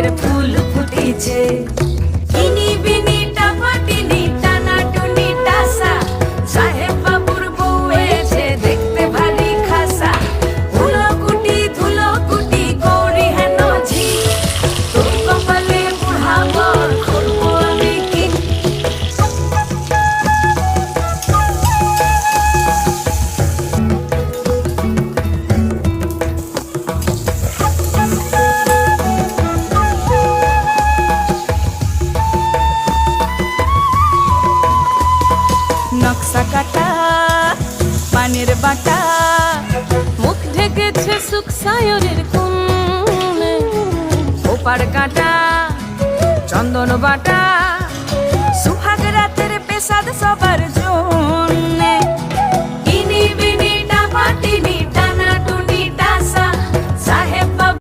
রঙের ফুল ফুটেছে। ইনি বিনি টাপাটিনি টানা টুনি টাসা, সাহেব বাবুর বউ এসে দেখতে ভারী খাসা। ধুলো কুটি গৌরী হেন ঝি, তোর কপালে বুড়া বর করবো আমি কি। নকশা কাটা পানের বাটা, মুখ ঢেকেছে সুখ সায়রের কোণে। ওপার কাটা চন্দন বাটা, সুহাগ রাতের পেশাদ সবার